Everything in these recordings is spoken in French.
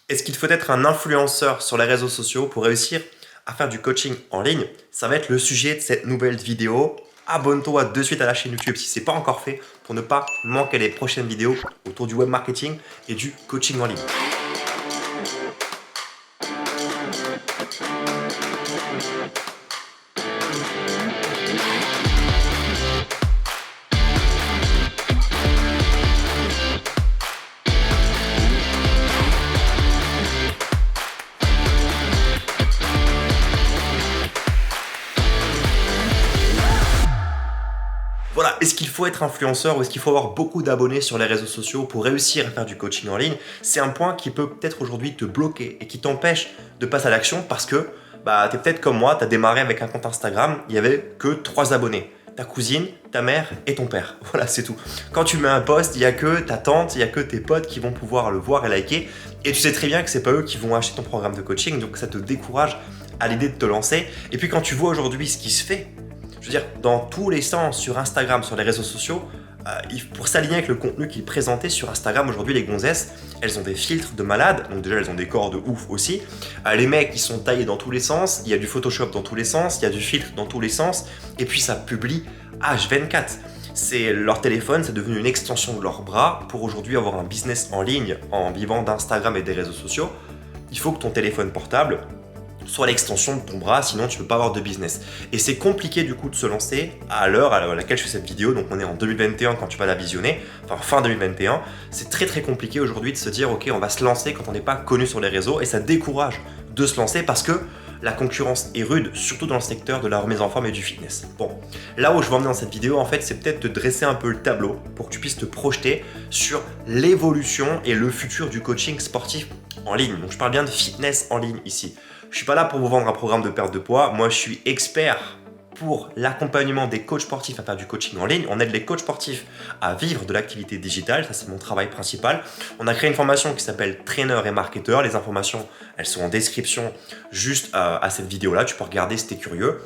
Est-ce qu'il faut être un influenceur sur les réseaux sociaux pour réussir à faire du coaching en ligne? Ça va être le sujet de cette nouvelle vidéo. Abonne-toi de suite à la chaîne YouTube si ce n'est pas encore fait pour ne pas manquer les prochaines vidéos autour du web marketing et du coaching en ligne. Voilà, est-ce qu'il faut être influenceur ou est-ce qu'il faut avoir beaucoup d'abonnés sur les réseaux sociaux pour réussir à faire du coaching en ligne? C'est un point qui peut peut-être aujourd'hui te bloquer et qui t'empêche de passer à l'action parce que tu es peut-être comme moi, tu as démarré avec un compte Instagram, il n'y avait que 3 abonnés. Ta cousine, ta mère et ton père. Voilà, c'est tout. Quand tu mets un post, il n'y a que ta tante, il n'y a que tes potes qui vont pouvoir le voir et liker. Et tu sais très bien que c'est pas eux qui vont acheter ton programme de coaching, donc ça te décourage à l'idée de te lancer. Et puis quand tu vois aujourd'hui ce qui se fait, je veux dire, dans tous les sens, sur Instagram, sur les réseaux sociaux, pour s'aligner avec le contenu qui est présenté sur Instagram aujourd'hui, les gonzesses, elles ont des filtres de malades, donc déjà elles ont des corps de ouf aussi. Les mecs, ils sont taillés dans tous les sens, il y a du Photoshop dans tous les sens, il y a du filtre dans tous les sens, et puis ça publie H24. C'est leur téléphone, c'est devenu une extension de leur bras. Pour aujourd'hui avoir un business en ligne en vivant d'Instagram et des réseaux sociaux, il faut que ton téléphone portable soit l'extension de ton bras, sinon tu ne peux pas avoir de business. Et c'est compliqué du coup de se lancer à l'heure à laquelle je fais cette vidéo, donc on est en 2021 quand tu vas la visionner, enfin fin 2021, c'est très compliqué aujourd'hui de se dire ok on va se lancer quand on n'est pas connu sur les réseaux et ça décourage de se lancer parce que la concurrence est rude, surtout dans le secteur de la remise en forme et du fitness. Bon, là où je veux emmener dans cette vidéo, en fait, c'est peut-être de dresser un peu le tableau pour que tu puisses te projeter sur l'évolution et le futur du coaching sportif en ligne. Donc je parle bien de fitness en ligne ici. Je ne suis pas là pour vous vendre un programme de perte de poids. Moi, je suis expert pour l'accompagnement des coachs sportifs à faire du coaching en ligne. On aide les coachs sportifs à vivre de l'activité digitale. Ça, c'est mon travail principal. On a créé une formation qui s'appelle Trainer et Marketeur. Les informations, elles sont en description juste à cette vidéo-là. Tu peux regarder si tu es curieux.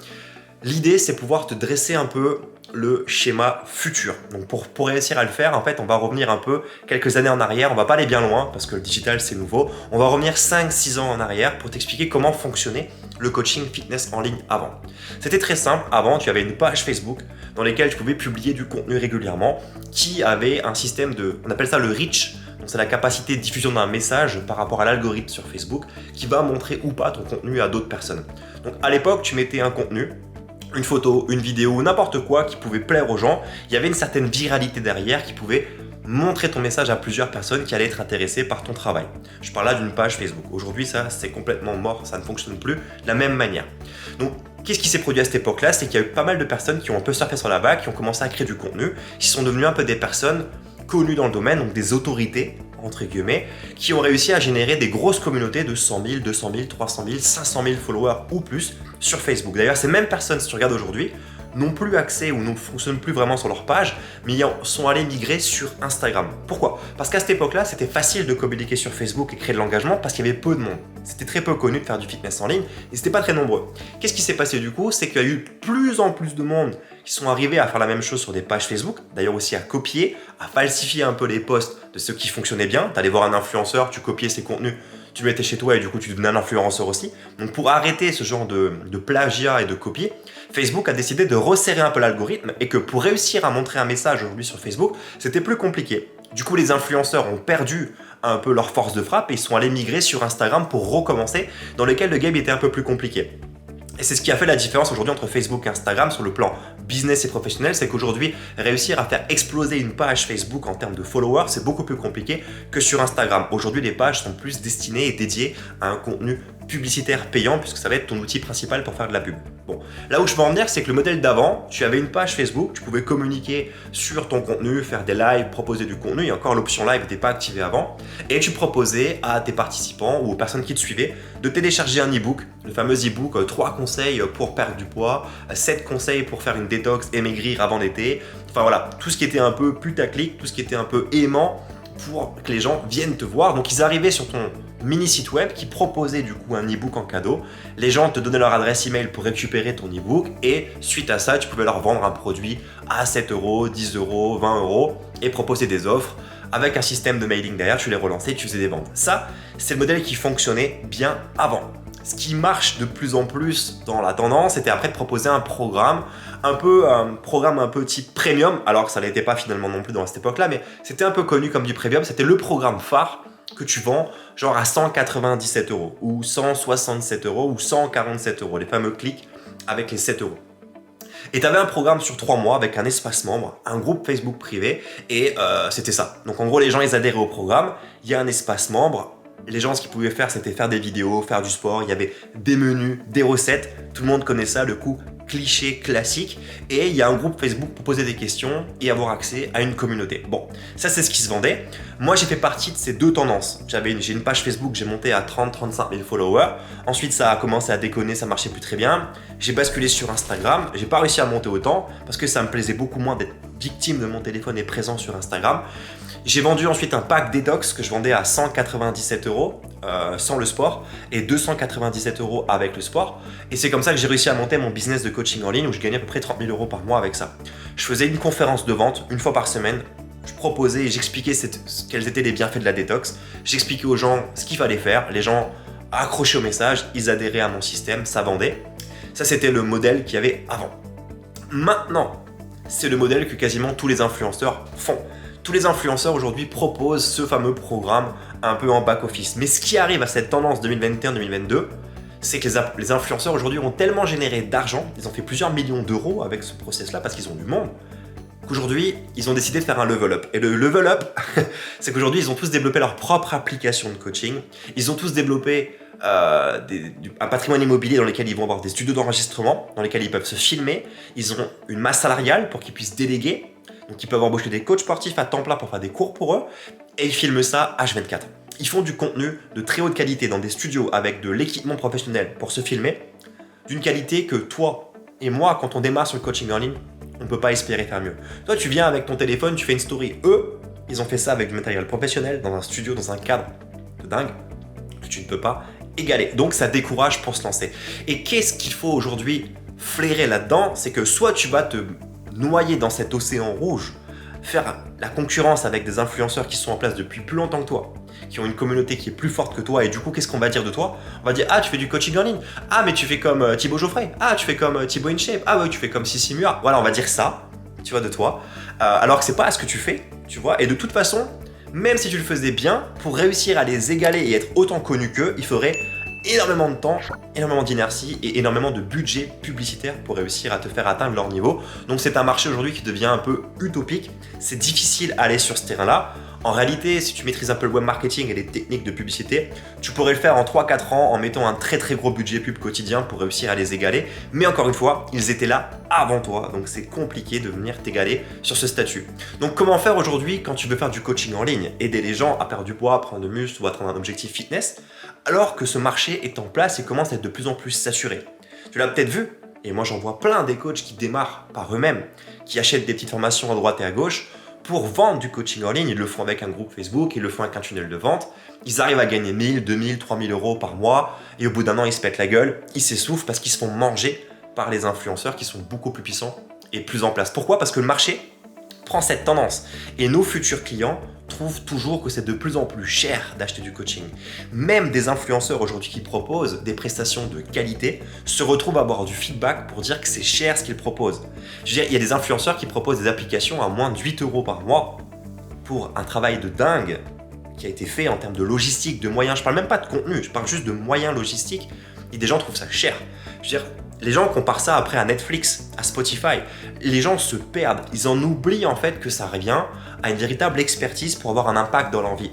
L'idée, c'est pouvoir te dresser un peu le schéma futur. Donc pour réussir à le faire, en fait, on va revenir un peu quelques années en arrière. On va pas aller bien loin parce que le digital, c'est nouveau. On va revenir 5-6 ans en arrière pour t'expliquer comment fonctionnait le coaching fitness en ligne avant. C'était très simple. Avant, tu avais une page Facebook dans laquelle tu pouvais publier du contenu régulièrement qui avait un système de, on appelle ça le reach. Donc c'est la capacité de diffusion d'un message par rapport à l'algorithme sur Facebook qui va montrer ou pas ton contenu à d'autres personnes. Donc à l'époque, tu mettais un contenu, une photo, une vidéo, n'importe quoi qui pouvait plaire aux gens, il y avait une certaine viralité derrière qui pouvait montrer ton message à plusieurs personnes qui allaient être intéressées par ton travail. Je parle là d'une page Facebook. Aujourd'hui, ça, c'est complètement mort, ça ne fonctionne plus de la même manière. Donc, qu'est-ce qui s'est produit à cette époque-là? C'est qu'il y a eu pas mal de personnes qui ont un peu surfé sur la vague, qui ont commencé à créer du contenu, qui sont devenues un peu des personnes connues dans le domaine, donc des autorités, entre guillemets, qui ont réussi à générer des grosses communautés de 100 000, 200 000, 300 000, 500 000 followers ou plus sur Facebook. D'ailleurs, ces mêmes personnes, si tu regardes aujourd'hui, n'ont plus accès ou ne fonctionnent plus vraiment sur leur page, mais ils sont allés migrer sur Instagram. Pourquoi? Parce qu'à cette époque-là, c'était facile de communiquer sur Facebook et créer de l'engagement parce qu'il y avait peu de monde. C'était très peu connu de faire du fitness en ligne et c'était pas très nombreux. Qu'est-ce qui s'est passé du coup? C'est qu'il y a eu de plus en plus de monde qui sont arrivés à faire la même chose sur des pages Facebook, d'ailleurs aussi à copier, à falsifier un peu les posts de ceux qui fonctionnaient bien. Tu allais voir un influenceur, tu copiais ses contenus, tu le mettais chez toi et du coup tu devenais un influenceur aussi. Donc pour arrêter ce genre de plagiat et de copier, Facebook a décidé de resserrer un peu l'algorithme et que pour réussir à montrer un message aujourd'hui sur Facebook, c'était plus compliqué. Du coup, les influenceurs ont perdu un peu leur force de frappe et ils sont allés migrer sur Instagram pour recommencer, dans lequel le game était un peu plus compliqué. Et c'est ce qui a fait la différence aujourd'hui entre Facebook et Instagram sur le plan business et professionnel, c'est qu'aujourd'hui, réussir à faire exploser une page Facebook en termes de followers, c'est beaucoup plus compliqué que sur Instagram. Aujourd'hui, les pages sont plus destinées et dédiées à un contenu publicitaire payant puisque ça va être ton outil principal pour faire de la pub. Bon, là où je veux en venir, c'est que le modèle d'avant, tu avais une page Facebook, tu pouvais communiquer sur ton contenu, faire des lives, proposer du contenu, et encore l'option live n'était pas activée avant, et tu proposais à tes participants ou aux personnes qui te suivaient de télécharger un e-book, le fameux e-book 3 conseils pour perdre du poids, 7 conseils pour faire une détox et maigrir avant l'été, enfin voilà, tout ce qui était un peu putaclic, tout ce qui était un peu aimant pour que les gens viennent te voir. Donc ils arrivaient sur ton mini site web qui proposait du coup un e-book en cadeau. Les gens te donnaient leur adresse email pour récupérer ton e-book et suite à ça, tu pouvais leur vendre un produit à 7 euros, 10 euros, 20 euros et proposer des offres avec un système de mailing derrière, tu les relançais, tu faisais des ventes. Ça, c'est le modèle qui fonctionnait bien avant. Ce qui marche de plus en plus dans la tendance, c'était après de proposer un programme un peu type premium, alors que ça n'était pas finalement non plus dans cette époque-là, mais c'était un peu connu comme du premium. C'était le programme phare que tu vends genre à 197 euros ou 167 euros ou 147 euros, les fameux clics avec les 7 euros. Et tu avais un programme sur 3 mois avec un espace membre, un groupe Facebook privé, et c'était ça. Donc en gros, les gens, ils adhéraient au programme, il y a un espace membre. Les gens, ce qu'ils pouvaient faire, c'était faire des vidéos, faire du sport, il y avait des menus, des recettes. Tout le monde connaît ça, le coup cliché classique. Et il y a un groupe Facebook pour poser des questions et avoir accès à une communauté. Bon, ça c'est ce qui se vendait. Moi, j'ai fait partie de ces deux tendances. J'ai une page Facebook, j'ai monté à 30-35 000 followers. Ensuite, ça a commencé à déconner, ça marchait plus très bien. J'ai basculé sur Instagram. J'ai pas réussi à monter autant parce que ça me plaisait beaucoup moins d'être victime de mon téléphone et présent sur Instagram. J'ai vendu ensuite un pack détox que je vendais à 197 euros sans le sport et 297 euros avec le sport. Et c'est comme ça que j'ai réussi à monter mon business de coaching en ligne où je gagnais à peu près 30 000 euros par mois avec ça. Je faisais une conférence de vente une fois par semaine. Je proposais et j'expliquais quels étaient les bienfaits de la détox. J'expliquais aux gens ce qu'il fallait faire. Les gens accrochaient au message, ils adhéraient à mon système, ça vendait. Ça, c'était le modèle qu'il y avait avant. Maintenant, c'est le modèle que quasiment tous les influenceurs font. Tous les influenceurs aujourd'hui proposent ce fameux programme un peu en back-office. Mais ce qui arrive à cette tendance 2021-2022, c'est que les influenceurs aujourd'hui ont tellement généré d'argent, ils ont fait plusieurs millions d'euros avec ce process-là parce qu'ils ont du monde, qu'aujourd'hui, ils ont décidé de faire un level up. Et le level up, c'est qu'aujourd'hui, ils ont tous développé leur propre application de coaching. Ils ont tous développé un patrimoine immobilier dans lequel ils vont avoir des studios d'enregistrement, dans lesquels ils peuvent se filmer. Ils ont une masse salariale pour qu'ils puissent déléguer. Donc ils peuvent embaucher des coachs sportifs à temps plein pour faire des cours pour eux. Et ils filment ça H24. Ils font du contenu de très haute qualité dans des studios avec de l'équipement professionnel pour se filmer, d'une qualité que toi et moi, quand on démarre sur le coaching en ligne, on ne peut pas espérer faire mieux. Toi, tu viens avec ton téléphone, tu fais une story. Eux, ils ont fait ça avec du matériel professionnel, dans un studio, dans un cadre de dingue, que tu ne peux pas égaler. Donc ça décourage pour se lancer. Et qu'est-ce qu'il faut aujourd'hui flairer là-dedans? C'est que soit tu vas te noyer dans cet océan rouge, faire la concurrence avec des influenceurs qui sont en place depuis plus longtemps que toi, qui ont une communauté qui est plus forte que toi, et du coup, qu'est-ce qu'on va dire de toi? On va dire, ah, tu fais du coaching en ligne, ah, mais tu fais comme Thibaut Geoffrey, ah, tu fais comme Thibaut InShape, ah ouais, tu fais comme Sissi Mua. Voilà, on va dire ça, tu vois, de toi, alors que c'est pas ce que tu fais, tu vois, et de toute façon, même si tu le faisais bien, pour réussir à les égaler et être autant connu qu'eux, il faudrait énormément de temps, énormément d'inertie et énormément de budget publicitaire pour réussir à te faire atteindre leur niveau. Donc c'est un marché aujourd'hui qui devient un peu utopique. C'est difficile à aller sur ce terrain-là. En réalité, si tu maîtrises un peu le web marketing et les techniques de publicité, tu pourrais le faire en 3-4 ans en mettant un très très gros budget pub quotidien pour réussir à les égaler. Mais encore une fois, ils étaient là avant toi, donc c'est compliqué de venir t'égaler sur ce statut. Donc comment faire aujourd'hui quand tu veux faire du coaching en ligne, aider les gens à perdre du poids, à prendre de muscle ou à atteindre un objectif fitness, alors que ce marché est en place et commence à être de plus en plus saturé. Tu l'as peut-être vu, et moi j'en vois plein des coachs qui démarrent par eux-mêmes, qui achètent des petites formations à droite et à gauche pour vendre du coaching en ligne. Ils le font avec un groupe Facebook, ils le font avec un tunnel de vente. Ils arrivent à gagner 1000, 2000, 3000 euros par mois et au bout d'un an, ils se pètent la gueule, ils s'essoufflent parce qu'ils se font manger par les influenceurs qui sont beaucoup plus puissants et plus en place. Pourquoi? Parce que le marché prend cette tendance et nos futurs clients trouvent toujours que c'est de plus en plus cher d'acheter du coaching. Même des influenceurs aujourd'hui qui proposent des prestations de qualité se retrouvent à avoir du feedback pour dire que c'est cher ce qu'ils proposent. Je veux dire, il y a des influenceurs qui proposent des applications à moins de 8 euros par mois pour un travail de dingue qui a été fait en termes de logistique, de moyens. Je parle même pas de contenu, je parle juste de moyens logistiques et des gens trouvent ça cher. Je veux dire, les gens comparent ça après à Netflix, à Spotify. Les gens se perdent. Ils en oublient en fait que ça revient à une véritable expertise pour avoir un impact dans leur vie.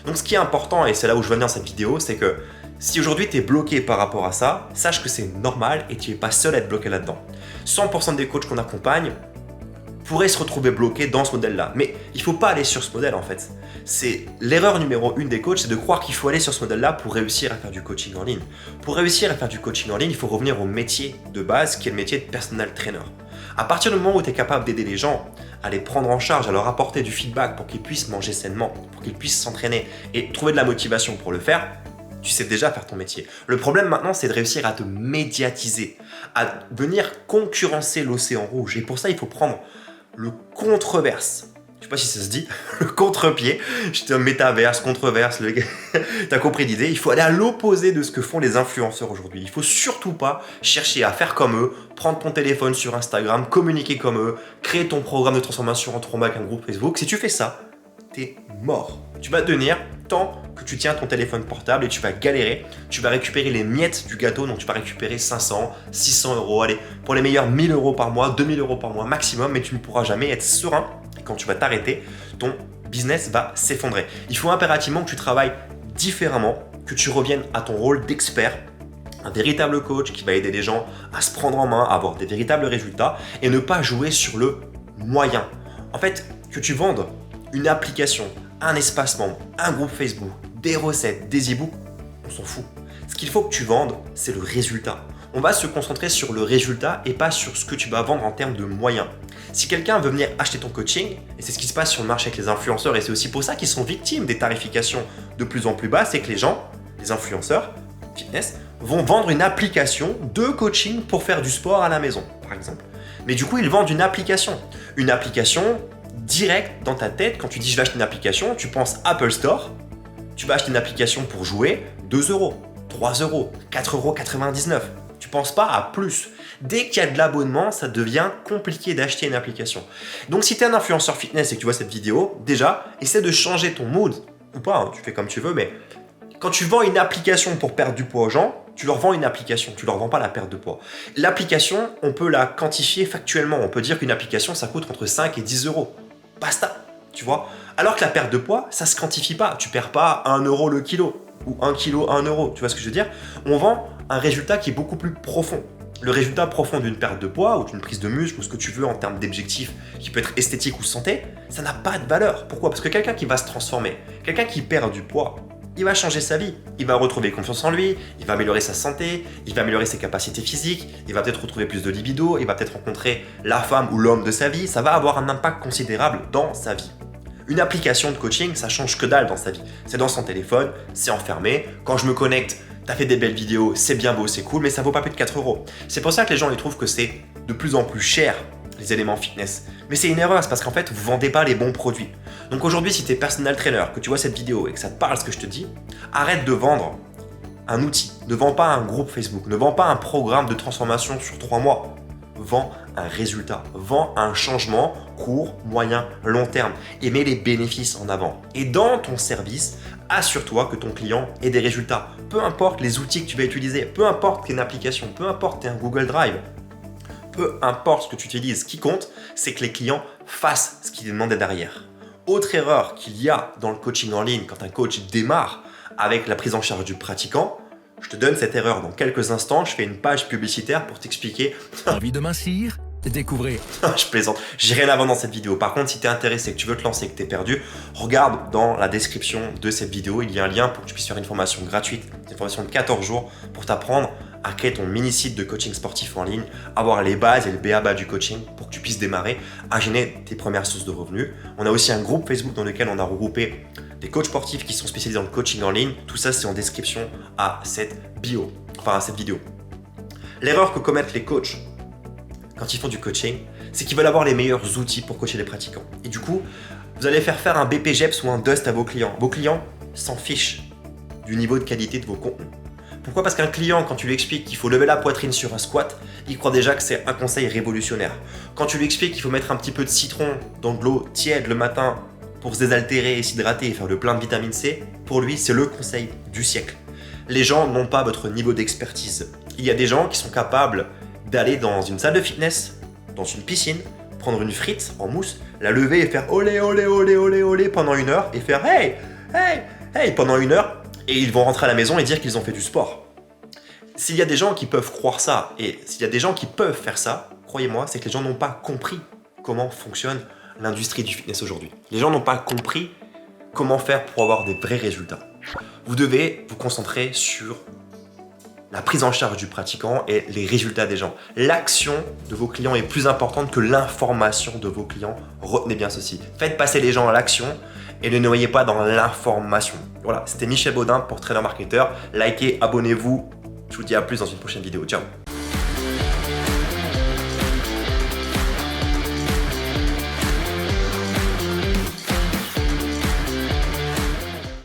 Donc ce qui est important, et c'est là où je veux venir dans cette vidéo, c'est que si aujourd'hui tu es bloqué par rapport à ça, sache que c'est normal et tu n'es pas seul à être bloqué là-dedans. 100% des coachs qu'on accompagne pourraient se retrouver bloqués dans ce modèle-là. Mais il ne faut pas aller sur ce modèle en fait. C'est l'erreur numéro 1 des coachs, c'est de croire qu'il faut aller sur ce modèle-là pour réussir à faire du coaching en ligne. Pour réussir à faire du coaching en ligne, il faut revenir au métier de base qui est le métier de personal trainer. À partir du moment où tu es capable d'aider les gens à les prendre en charge, à leur apporter du feedback pour qu'ils puissent manger sainement, pour qu'ils puissent s'entraîner et trouver de la motivation pour le faire, tu sais déjà faire ton métier. Le problème maintenant, c'est de réussir à te médiatiser, à venir concurrencer l'océan rouge. Et pour ça, il faut prendre le controverse. Il sais pas si ça se dit, le contre-pied, j'étais un métaverse, controverse, t'as compris l'idée, il faut aller à l'opposé de ce que font les influenceurs aujourd'hui. Il faut surtout pas chercher à faire comme eux, prendre ton téléphone sur Instagram, communiquer comme eux, créer ton programme de transformation en 3 mois avec un groupe Facebook. Si tu fais ça, t'es mort. Tu vas tenir tant que tu tiens ton téléphone portable et tu vas galérer. Tu vas récupérer les miettes du gâteau, donc tu vas récupérer 500, 600 euros, allez, pour les meilleurs 1000 euros par mois, 2000 euros par mois maximum, mais tu ne pourras jamais être serein. Et quand tu vas t'arrêter, ton business va s'effondrer. Il faut impérativement que tu travailles différemment, que tu reviennes à ton rôle d'expert, un véritable coach qui va aider les gens à se prendre en main, à avoir des véritables résultats et ne pas jouer sur le moyen. En fait, que tu vendes une application, un espace membre, un groupe Facebook, des recettes, des e-books, on s'en fout. Ce qu'il faut que tu vendes, c'est le résultat. On va se concentrer sur le résultat et pas sur ce que tu vas vendre en termes de moyens. Si quelqu'un veut venir acheter ton coaching, et c'est ce qui se passe sur le marché avec les influenceurs, et c'est aussi pour ça qu'ils sont victimes des tarifications de plus en plus basses, c'est que les gens, les influenceurs, fitness, vont vendre une application de coaching pour faire du sport à la maison, par exemple. Mais du coup, ils vendent une application direct dans ta tête. Quand tu dis je vais acheter une application, tu penses Apple Store, tu vas acheter une application pour jouer 2 euros, 3 euros, 4,99 euros. Tu penses pas à plus. Dès qu'il y a de l'abonnement, ça devient compliqué d'acheter une application. Donc si tu es un influenceur fitness et que tu vois cette vidéo, déjà, essaie de changer ton mood, ou pas, hein, tu fais comme tu veux, mais quand tu vends une application pour perdre du poids aux gens, tu leur vends une application, tu leur vends pas la perte de poids. L'application, on peut la quantifier factuellement. On peut dire qu'une application, ça coûte entre 5 et 10 euros. Basta, tu vois. Alors que la perte de poids, ça se quantifie pas. Tu perds pas 1 euro le kilo ou 1 kilo 1 euro. Tu vois ce que je veux dire? On vend un résultat qui est beaucoup plus profond. Le résultat profond d'une perte de poids ou d'une prise de muscle ou ce que tu veux en termes d'objectifs qui peut être esthétique ou santé, ça n'a pas de valeur. Pourquoi? Parce que quelqu'un qui va se transformer, quelqu'un qui perd du poids, il va changer sa vie, il va retrouver confiance en lui, il va améliorer sa santé, il va améliorer ses capacités physiques, il va peut-être retrouver plus de libido, il va peut-être rencontrer la femme ou l'homme de sa vie, ça va avoir un impact considérable dans sa vie. Une application de coaching, ça change que dalle dans sa vie. C'est dans son téléphone, c'est enfermé, quand je me connecte, t'as fait des belles vidéos, c'est bien beau, c'est cool, mais ça vaut pas plus de 4 euros. C'est pour ça que les gens ils trouvent que c'est de plus en plus cher, les éléments fitness. Mais c'est une erreur, c'est parce qu'en fait, vous vendez pas les bons produits. Donc aujourd'hui, si tu es personal trainer, que tu vois cette vidéo et que ça te parle ce que je te dis, arrête de vendre un outil. Ne vends pas un groupe Facebook, ne vends pas un programme de transformation sur 3 mois. Vends un résultat, vends un changement court, moyen, long terme et mets les bénéfices en avant. Et dans ton service, assure-toi que ton client ait des résultats. Peu importe les outils que tu vas utiliser, peu importe qu'une application, peu importe un Google Drive, peu importe ce que tu utilises, ce qui compte, c'est que les clients fassent ce qu'ils demandaient derrière. Autre erreur qu'il y a dans le coaching en ligne quand un coach démarre avec la prise en charge du pratiquant, je te donne cette erreur dans quelques instants, je fais une page publicitaire pour t'expliquer. Envie de mincir? Découvrez. Je plaisante, j'ai rien à vendre dans cette vidéo. Par contre, si tu es intéressé, que tu veux te lancer, que tu es perdu, regarde dans la description de cette vidéo, il y a un lien pour que tu puisses faire une formation gratuite, une formation de 14 jours pour t'apprendre à créer ton mini-site de coaching sportif en ligne, avoir les bases et le b.a.-ba du coaching pour que tu puisses démarrer à générer tes premières sources de revenus. On a aussi un groupe Facebook dans lequel on a regroupé des coachs sportifs qui sont spécialisés dans le coaching en ligne. Tout ça, c'est en description à cette vidéo. L'erreur que commettent les coachs quand ils font du coaching, c'est qu'ils veulent avoir les meilleurs outils pour coacher les pratiquants. Et du coup, vous allez faire un BPGEPS ou un DUST à vos clients. Vos clients s'en fichent du niveau de qualité de vos contenus. Pourquoi? Parce qu'un client, quand tu lui expliques qu'il faut lever la poitrine sur un squat, il croit déjà que c'est un conseil révolutionnaire. Quand tu lui expliques qu'il faut mettre un petit peu de citron dans de l'eau tiède le matin pour se désaltérer et s'hydrater et faire le plein de vitamine C, pour lui, c'est le conseil du siècle. Les gens n'ont pas votre niveau d'expertise. Il y a des gens qui sont capables d'aller dans une salle de fitness, dans une piscine, prendre une frite en mousse, la lever et faire olé olé olé olé olé pendant 1 heure et faire hey hey hey pendant 1 heure et ils vont rentrer à la maison et dire qu'ils ont fait du sport. S'il y a des gens qui peuvent croire ça et s'il y a des gens qui peuvent faire ça, croyez-moi, c'est que les gens n'ont pas compris comment fonctionne l'industrie du fitness aujourd'hui. Les gens n'ont pas compris comment faire pour avoir des vrais résultats. Vous devez vous concentrer sur la prise en charge du pratiquant et les résultats des gens. L'action de vos clients est plus importante que l'information de vos clients. Retenez bien ceci. Faites passer les gens à l'action et ne noyez pas dans l'information. Voilà, c'était Michel Baudin pour Trainer Marketer. Likez, abonnez-vous. Je vous dis à plus dans une prochaine vidéo. Ciao.